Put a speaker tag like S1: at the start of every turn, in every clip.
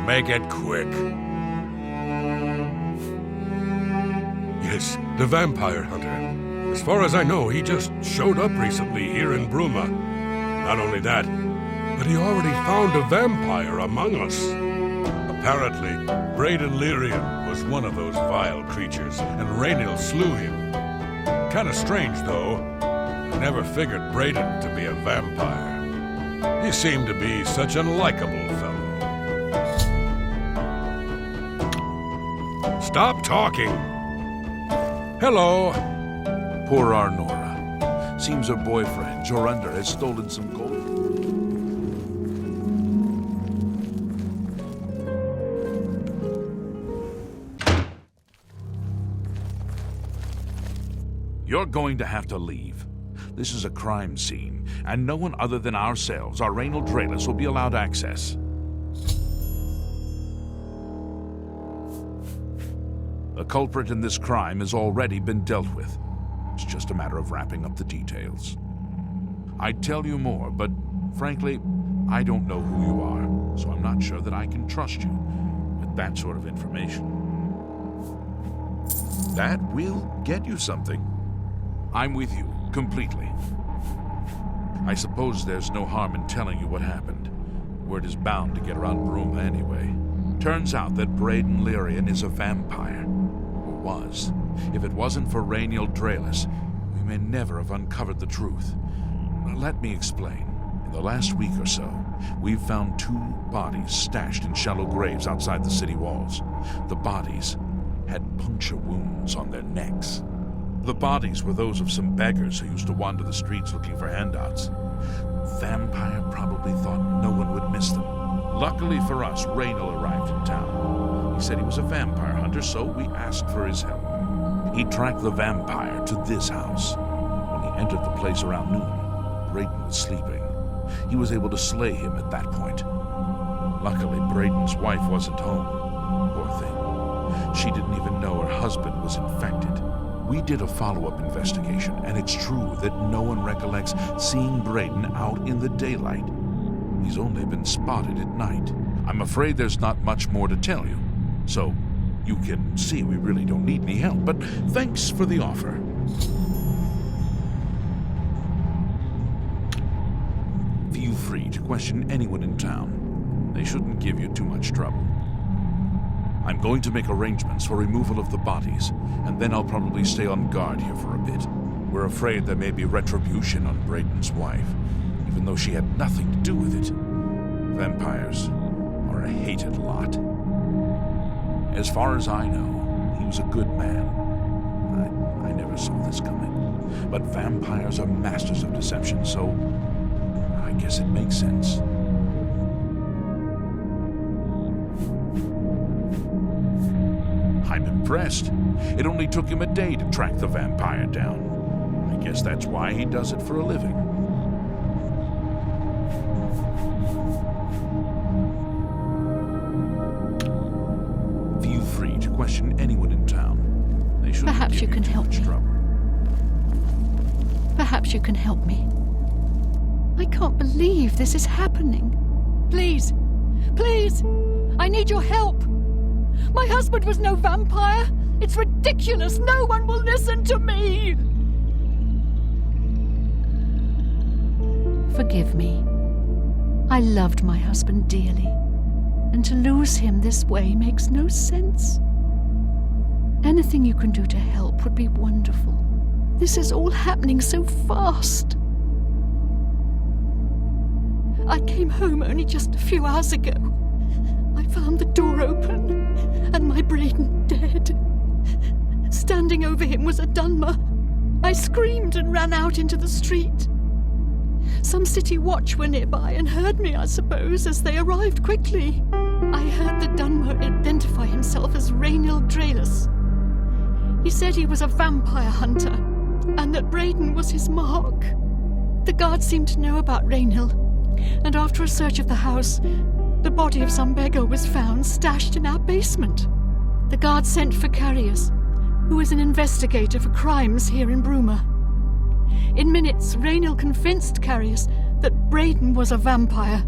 S1: Make it quick. Yes, the vampire hunter. As far as I know, he just showed up recently here in Bruma. Not only that, but he already found a vampire among us. Apparently, Braden Lyrian was one of those vile creatures, and Raynil slew him. Kinda strange, though. I never figured Braden to be a vampire. He seemed to be such a likable fellow. Stop talking! Hello!
S2: Poor Arnora. Seems her boyfriend, Jorunda, has stolen some gold. You're going to have to leave. This is a crime scene, and no one other than ourselves, our Raynil Draelis, will be allowed access. The culprit in this crime has already been dealt with. It's just a matter of wrapping up the details. I'd tell you more, but frankly, I don't know who you are, so I'm not sure that I can trust you with that sort of information. That will get you something. I'm with you, completely. I suppose there's no harm in telling you what happened. Word is bound to get around Bruma anyway. Turns out that Braden Lyrian is a vampire. Or was. If it wasn't for Raynil Draelis, we may never have uncovered the truth. Now, let me explain. In the last week or so, we've found 2 bodies stashed in shallow graves outside the city walls. The bodies had puncture wounds on their necks. The bodies were those of some beggars who used to wander the streets looking for handouts. Vampire probably thought no one would miss them. Luckily for us, Raynil arrived in town. He said he was a vampire hunter, so we asked for his help. He tracked the vampire to this house. When he entered the place around noon, Braden was sleeping. He was able to slay him at that point. Luckily, Braden's wife wasn't home. Poor thing. She didn't even know her husband was infected. We did a follow-up investigation, and it's true that no one recollects seeing Braden out in the daylight. He's only been spotted at night. I'm afraid there's not much more to tell you. So, you can see we really don't need any help, but thanks for the offer. Feel free to question anyone in town. They shouldn't give you too much trouble. I'm going to make arrangements for removal of the bodies, and then I'll probably stay on guard here for a bit. We're afraid there may be retribution on Braden's wife, even though she had nothing to do with it. Vampires are a hated lot. As far as I know, he was a good man. I never saw this coming. But vampires are masters of deception, so I guess it makes sense. I'm impressed. It only took him a day to track the vampire down. I guess that's why he does it for a living. Feel free to question anyone in town. They shouldn't
S3: Perhaps
S2: give
S3: you can
S2: too
S3: help
S2: much
S3: me.
S2: trouble.
S3: Perhaps you can help me. I can't believe this is happening. Please, please, I need your help. My husband was no vampire. It's ridiculous. No one will listen to me. Forgive me. I loved my husband dearly, and to lose him this way makes no sense. Anything you can do to help would be wonderful. This is all happening so fast. I came home only just a few hours ago. I found the door open, and my Braden dead. Standing over him was a Dunmer. I screamed and ran out into the street. Some city watch were nearby and heard me, I suppose, as they arrived quickly. I heard the Dunmer identify himself as Raynil Draelis. He said he was a vampire hunter, and that Braden was his mark. The guards seemed to know about Raynil, and after a search of the house, the body of some beggar was found stashed in our basement. The guards sent for Carius, who is an investigator for crimes here in Bruma. In minutes, Raynil convinced Carius that Braden was a vampire.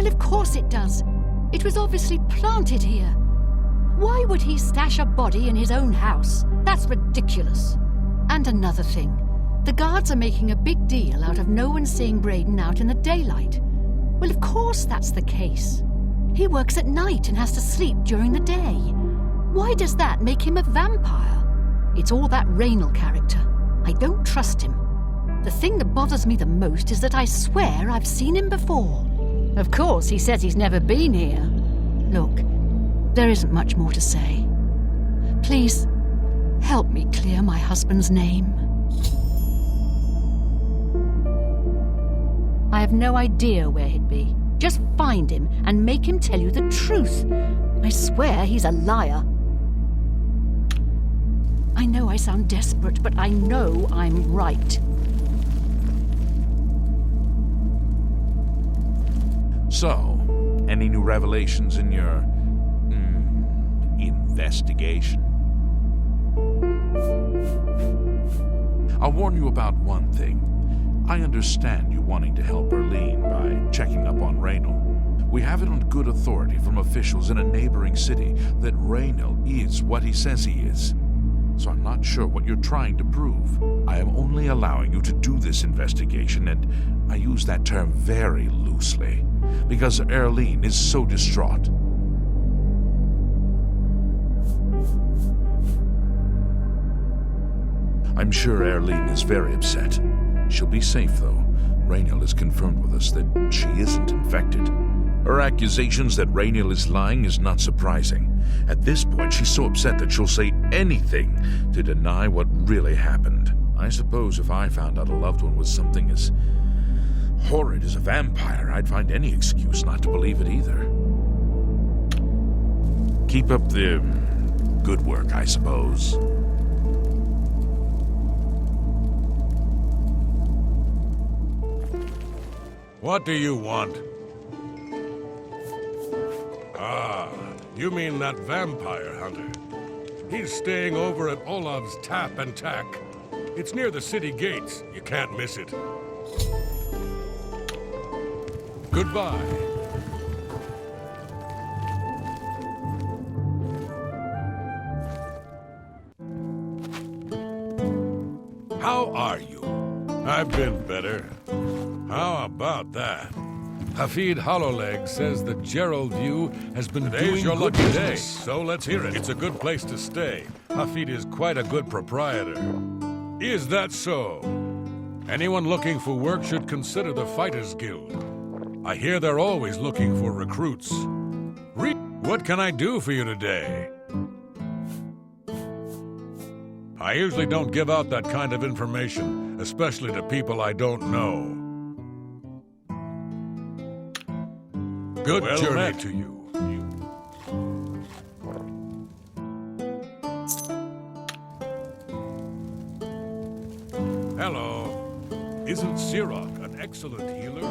S3: Well, of course it does. It was obviously planted here. Why would he stash a body in his own house? That's ridiculous. And another thing. The guards are making a big deal out of no one seeing Braden out in the daylight. Well, of course that's the case. He works at night and has to sleep during the day. Why does that make him a vampire? It's all that Raynal character. I don't trust him. The thing that bothers me the most is that I swear I've seen him before. Of course, he says he's never been here. Look, there isn't much more to say. Please, help me clear my husband's name. I have no idea where he'd be. Just find him and make him tell you the truth. I swear he's a liar. I know I sound desperate, but I know I'm right.
S2: So, any new revelations in your investigation? I'll warn you about one thing. I understand you wanting to help Arleen by checking up on Raynal. We have it on good authority from officials in a neighboring city that Raynal is what he says he is. So I'm not sure what you're trying to prove. I am only allowing you to do this investigation, and I use that term very loosely, because Arleen is so distraught. I'm sure Arleen is very upset. She'll be safe, though. Raynal has confirmed with us that she isn't infected. Her accusations that Raynal is lying is not surprising. At this point, she's so upset that she'll say anything to deny what really happened. I suppose if I found out a loved one was something as horrid as a vampire, I'd find any excuse not to believe it either. Keep up the good work, I suppose.
S1: What do you want? Ah, you mean that vampire hunter. He's staying over at Olav's Tap and Tack. It's near the city gates. You can't miss it. Goodbye. How are you? I've been better. How about that? Hafid Hollowleg says that Gerald View has been doing your lucky day, so let's hear it. It's a good place to stay. Hafid is quite a good proprietor. Is that so? Anyone looking for work should consider the Fighters Guild. I hear they're always looking for recruits. What can I do for you today? I usually don't give out that kind of information, especially to people I don't know. Good journey to you. Hello. Isn't Sirach an excellent healer?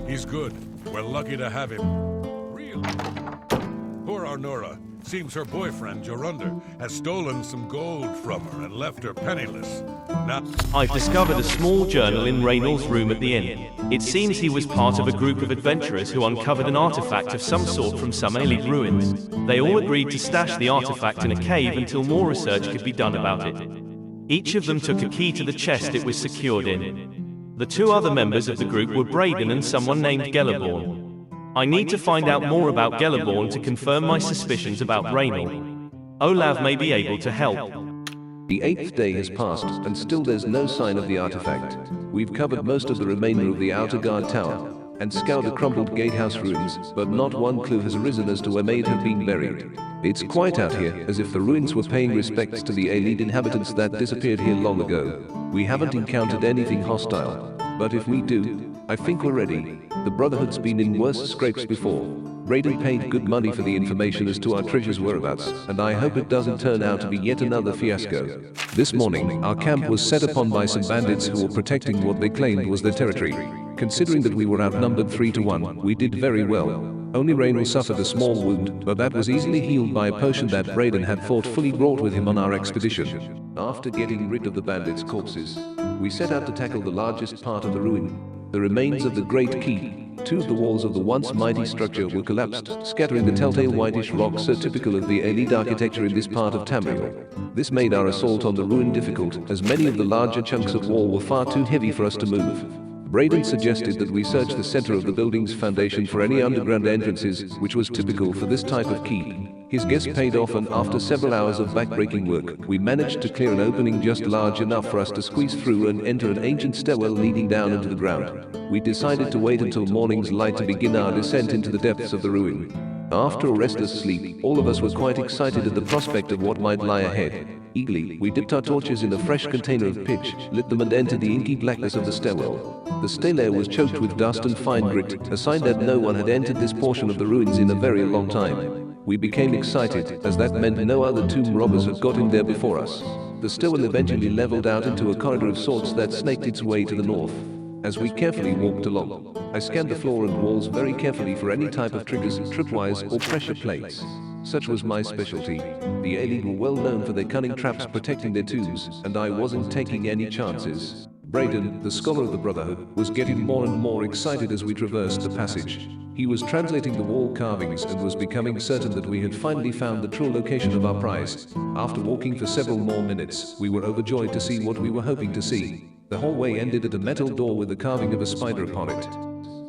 S1: He's good. We're lucky to have him. Really? Poor Arnora. Seems her boyfriend, Jorunder, has stolen some gold from her and left her penniless. Now,
S4: I've discovered a small journal in Raynal's room at the inn. It seems he was part of a group of adventurers who uncovered an artifact of some sort from some alien ruins. They all agreed to stash the artifact in a cave until more research could be done about it. Each of them took a key to the chest it was secured in. The two other members of the group were Braden and someone named Gellerborn. I need to find out more about Gellerborn to confirm my suspicions about Raynal. Olav may be able to help.
S5: The 8th day has passed, and still there's no sign of the artifact. We've covered most of the remainder of the outer guard tower, and scoured the crumbled gatehouse ruins, but not one clue has arisen as to where may have been buried. It's quiet out here, as if the ruins were paying respects to the alien inhabitants that disappeared here long ago. We haven't encountered anything hostile, but if we do, I think we're ready. The Brotherhood's been in worse scrapes before. Raiden paid good money for the information as to our treasure's whereabouts, and I hope it doesn't turn out to be yet another fiasco. This morning, our camp was set upon by some bandits who were protecting what they claimed was their territory. Considering that we were outnumbered 3-1, we did very well. Only Raynal suffered a small wound, but that was easily healed by a potion that Braden had thought fully brought with him on our expedition. After getting rid of the bandits' corpses, we set out to tackle the largest part of the ruin, the remains of the Great Key. two of the walls of the once mighty structure were collapsed, scattering the telltale whitish rocks so typical of the elite architecture in this part of Tamriel. This made our assault on the ruin difficult, as many of the larger chunks of wall were far too heavy for us to move. Braden suggested that we search the center of the building's foundation for any underground entrances, which was typical for this type of keep. His guess paid off, and after several hours of backbreaking work, we managed to clear an opening just large enough for us to squeeze through and enter an ancient stairwell leading down into the ground. We decided to wait until morning's light to begin our descent into the depths of the ruin. After a restless sleep, all of us were quite excited at the prospect of what might lie ahead. Eagerly, we dipped our torches in a fresh container of pitch, lit them and entered the inky blackness of the stairwell. The stair layer was choked with dust and fine grit, a sign that no one had entered this portion of the ruins in a very long time. We became excited, as that meant no other tomb robbers had got in there before us. The stairwell eventually leveled out into a corridor of sorts that snaked its way to the north. As we carefully walked along, I scanned the floor and walls very carefully for any type of triggers, tripwires, or pressure plates. Such was my specialty. The Elite were well known for their cunning traps protecting their tombs, and I wasn't taking any chances. Braden, the scholar of the Brotherhood, was getting more and more excited as we traversed the passage. He was translating the wall carvings and was becoming certain that we had finally found the true location of our prize. After walking for several more minutes, we were overjoyed to see what we were hoping to see. The hallway ended at a metal door with the carving of a spider upon it.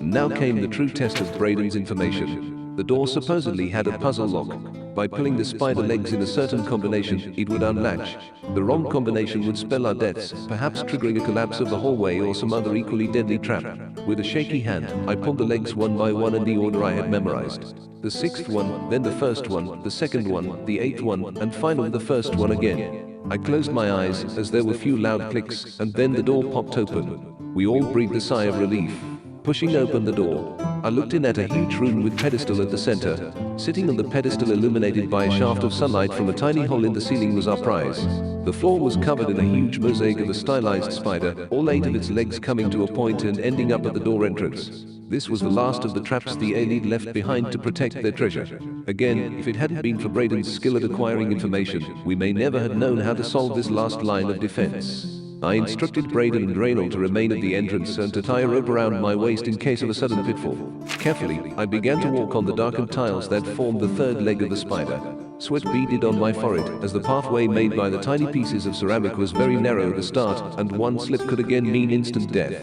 S5: Now came the true test of Braden's information. The door supposedly had a puzzle lock. By pulling the spider legs in a certain combination, it would unlatch. The wrong combination would spell our deaths, perhaps triggering a collapse of the hallway or some other equally deadly trap. With a shaky hand, I pulled the legs one by one in the order I had memorized. The sixth one, then the first one, the second one, the eighth one, and finally the first one again. I closed my eyes as there were few loud clicks, and then the door popped open. We all breathed a sigh of relief. Pushing open the door, I looked in at a huge room with pedestal at the center. Sitting on the pedestal, illuminated by a shaft of sunlight from a tiny hole in the ceiling, was our prize. The floor was covered in a huge mosaic of a stylized spider, all 8 of its legs coming to a point and ending up at the door entrance. This was the last of the traps the Elite left behind to protect their treasure. Again, if it hadn't been for Braden's skill at acquiring information, we may never have known how to solve this last line of defense. I instructed Braden and Reynold to remain at the entrance and to tie a rope around my waist in case of a sudden pitfall. Carefully, I began to walk on the darkened tiles that formed the third leg of the spider. Sweat beaded on my forehead, as the pathway made by the tiny pieces of ceramic was very narrow at the start, and one slip could again mean instant death.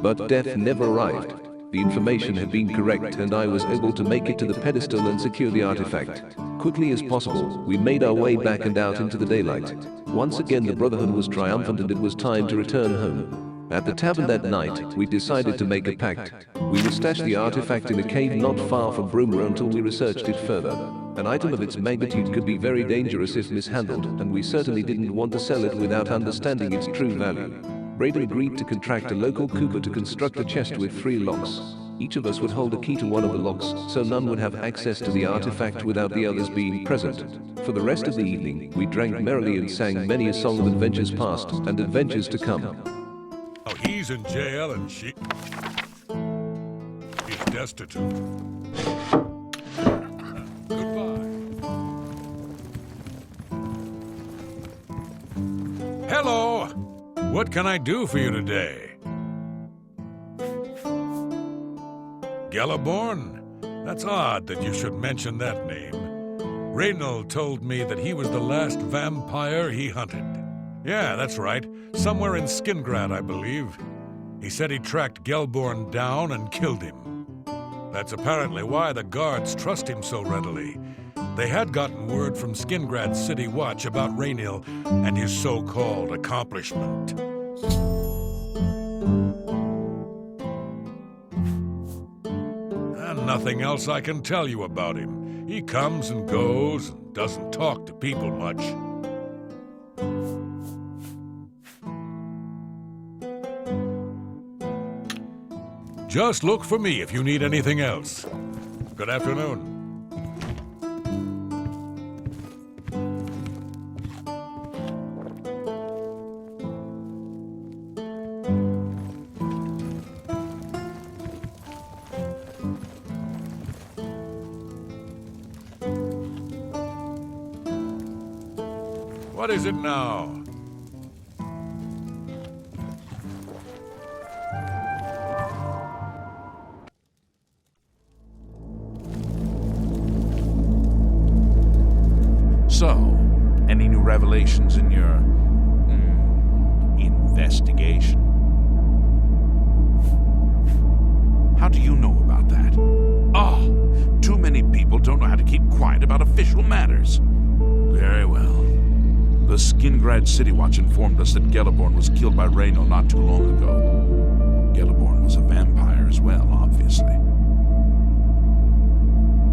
S5: But death never arrived. The information had been correct, and I was able to make it to the pedestal and secure the artifact. Quickly as possible, we made our way back and out into the daylight. Once again the Brotherhood was triumphant, and it was time to return home. At the tavern that night, we decided to make a pact. We would stash the artifact in a cave not far from Bruma until we researched it further. An item of its magnitude could be very dangerous if mishandled, and we certainly didn't want to sell it without understanding its true value. Braden agreed to contract a local cooper to construct a chest with 3 locks. Each of us would hold a key to one of the locks, so none would have access to the artifact without the others being present. For the rest of the evening, we drank merrily and sang many a song of adventures past and adventures to come.
S1: Oh, he's in jail and she's destitute. Goodbye. Hello! What can I do for you today? Galaborn? That's odd that you should mention that name. Reynold told me that he was the last vampire he hunted. Yeah, that's right. Somewhere in Skingrad, I believe. He said he tracked Gelborn down and killed him. That's apparently why the guards trust him so readily. They had gotten word from Skingrad's City Watch about Raynil and his so-called accomplishment. And nothing else I can tell you about him. He comes and goes and doesn't talk to people much. Just look for me if you need anything else. Good afternoon. What is it now?
S2: So, any new revelations in your investigation? How do you know about that? Too many people don't know how to keep quiet about official matters. Very well. The Skingrad City Watch informed us that Gellerborn was killed by Raynor not too long ago. Gellerborn was a vampire as well, obviously.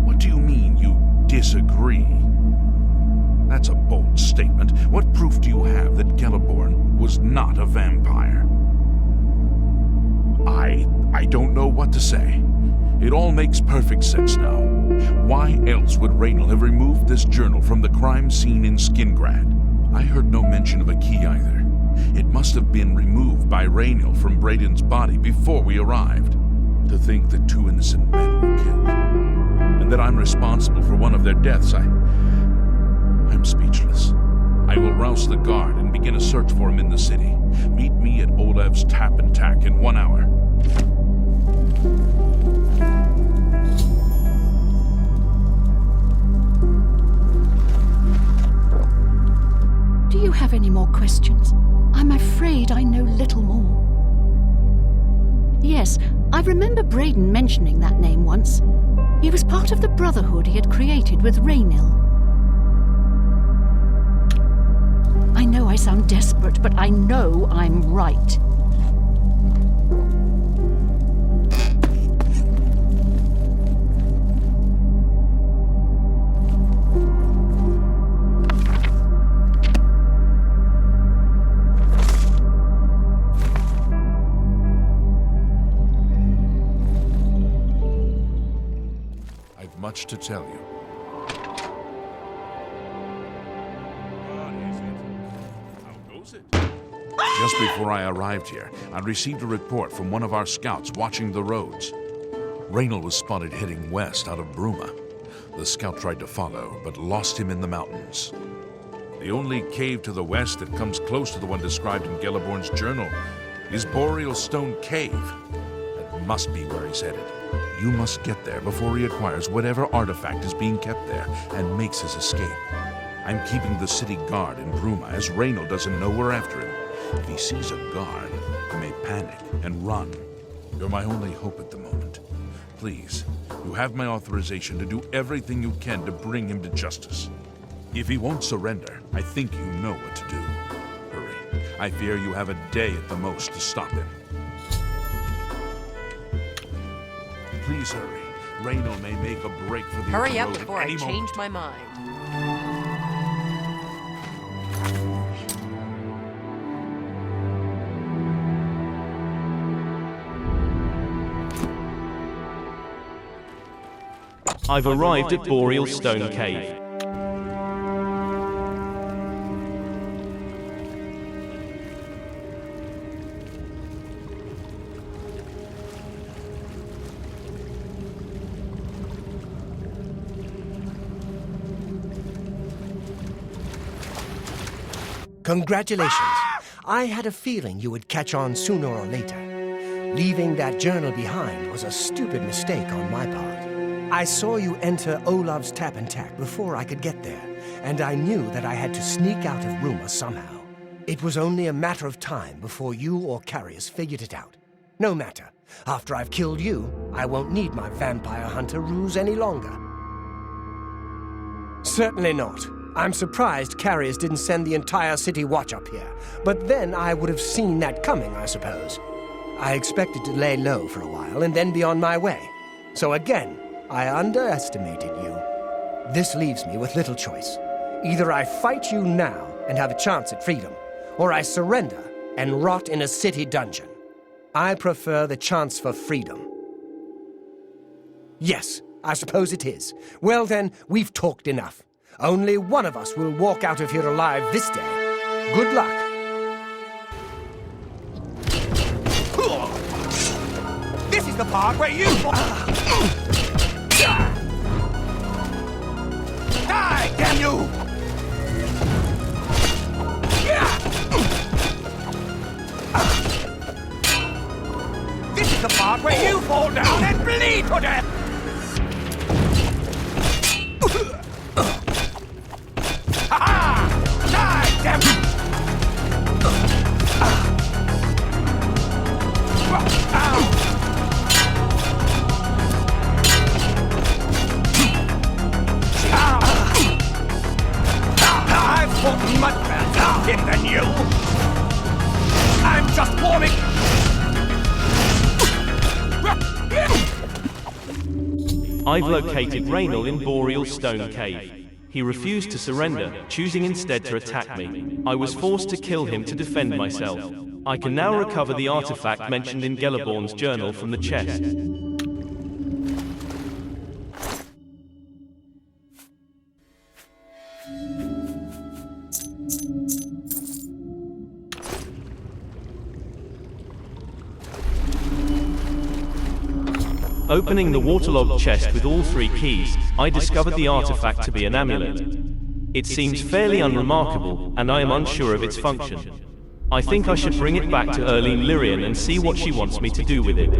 S2: What do you mean you disagree? That's a bold statement. What proof do you have that Gellerborn was not a vampire? I don't know what to say. It all makes perfect sense now. Why else would Raynor have removed this journal from the crime scene in Skingrad? I heard no mention of a key either. It must have been removed by Raynor from Braden's body before we arrived. To think that 2 innocent men were killed, and that I'm responsible for one of their deaths, I'm speechless. I will rouse the guard and begin a search for him in the city. Meet me at Olev's Tap and Tack in 1 hour.
S3: Do you have any more questions? I'm afraid I know little more. Yes, I remember Braden mentioning that name once. He was part of the Brotherhood he had created with Raynor. I know I sound desperate, but I know I'm right.
S2: I've much to tell you. Just before I arrived here, I received a report from one of our scouts watching the roads. Raynor was spotted heading west out of Bruma. The scout tried to follow, but lost him in the mountains. The only cave to the west that comes close to the one described in Gellerborn's journal is Boreal Stone Cave. That must be where he's headed. You must get there before he acquires whatever artifact is being kept there and makes his escape. I'm keeping the city guard in Bruma, as Raynor doesn't know we're after him. If he sees a guard, he may panic and run. You're my only hope at the moment. Please, you have my authorization to do everything you can to bring him to justice. If he won't surrender, I think you know what to do. Hurry. I fear you have a day at the most to stop him. Please hurry. Raynor may make a break for the
S6: Hurry up
S2: road
S6: before
S2: at
S6: I
S2: any
S6: change
S2: moment.
S6: my mind.
S4: I've arrived at Boreal Stone Cave.
S7: Congratulations. I had a feeling you would catch on sooner or later. Leaving that journal behind was a stupid mistake on my part. I saw you enter Olav's Tap and Tack before I could get there, and I knew that I had to sneak out of Bruma somehow. It was only a matter of time before you or carriers figured it out. No matter. After I've killed you, I won't need my vampire hunter ruse any longer. Certainly not. I'm surprised carriers didn't send the entire city watch up here, but then I would have seen that coming, I suppose. I expected to lay low for a while and then be on my way. So again, I underestimated you. This leaves me with little choice. Either I fight you now and have a chance at freedom, or I surrender and rot in a city dungeon. I prefer the chance for freedom. Yes, I suppose it is. Well then, we've talked enough. Only one of us will walk out of here alive this day. Good luck. This is the part where you... Die, damn you! This is the part where you fall down and bleed to death!
S4: I've located Raynal in Boreal Stone Cave. He refused to surrender, choosing instead to attack me. I was forced to kill him to defend myself. I can now recover the artifact mentioned in Gellerborn's journal from the chest. Opening the waterlogged chest with all 3 keys, I discovered the artifact to be an amulet. It seems fairly unremarkable, and I am unsure of its function. I think I should bring it back to Arleen Lyrian and see what she wants me to do with it.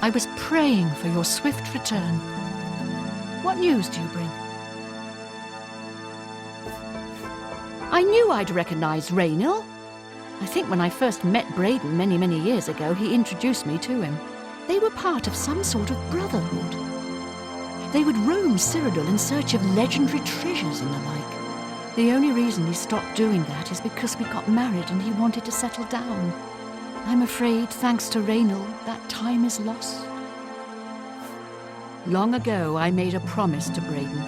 S3: I was praying for your swift return. What news do you bring? I knew I'd recognize Raynal. I think when I first met Braden many years ago, he introduced me to him. They were part of some sort of brotherhood. They would roam Cyrodiil in search of legendary treasures and the like. The only reason he stopped doing that is because we got married and he wanted to settle down. I'm afraid, thanks to Raynal, that time is lost. Long ago, I made a promise to Braden.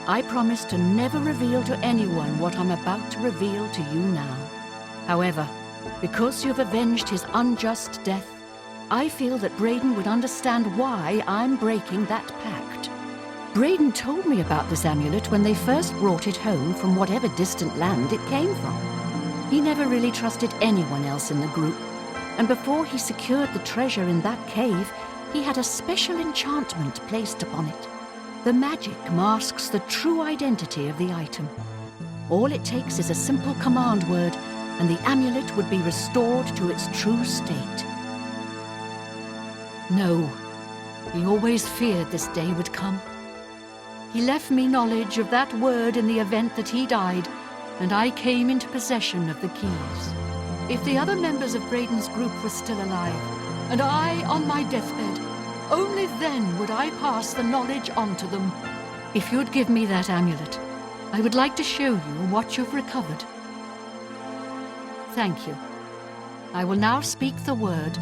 S3: I promised to never reveal to anyone what I'm about to reveal to you now. However, because you've avenged his unjust death, I feel that Braden would understand why I'm breaking that pact. Braden told me about this amulet when they first brought it home from whatever distant land it came from. He never really trusted anyone else in the group, and before he secured the treasure in that cave, he had a special enchantment placed upon it. The magic masks the true identity of the item. All it takes is a simple command word, and the amulet would be restored to its true state. No, he always feared this day would come. He left me knowledge of that word in the event that he died, and I came into possession of the keys. If the other members of Braden's group were still alive, and I on my deathbed, only then would I pass the knowledge on to them. If you'd give me that amulet, I would like to show you what you've recovered. Thank you. I will now speak the word,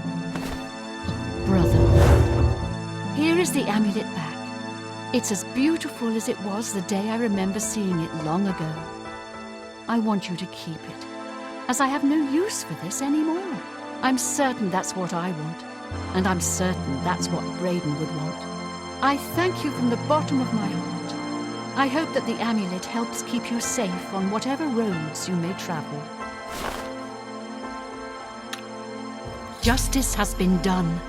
S3: Brotherhood. Here is the amulet back. It's as beautiful as it was the day I remember seeing it long ago. I want you to keep it, as I have no use for this anymore. I'm certain that's what I want, and I'm certain that's what Braden would want. I thank you from the bottom of my heart. I hope that the amulet helps keep you safe on whatever roads you may travel. Justice has been done.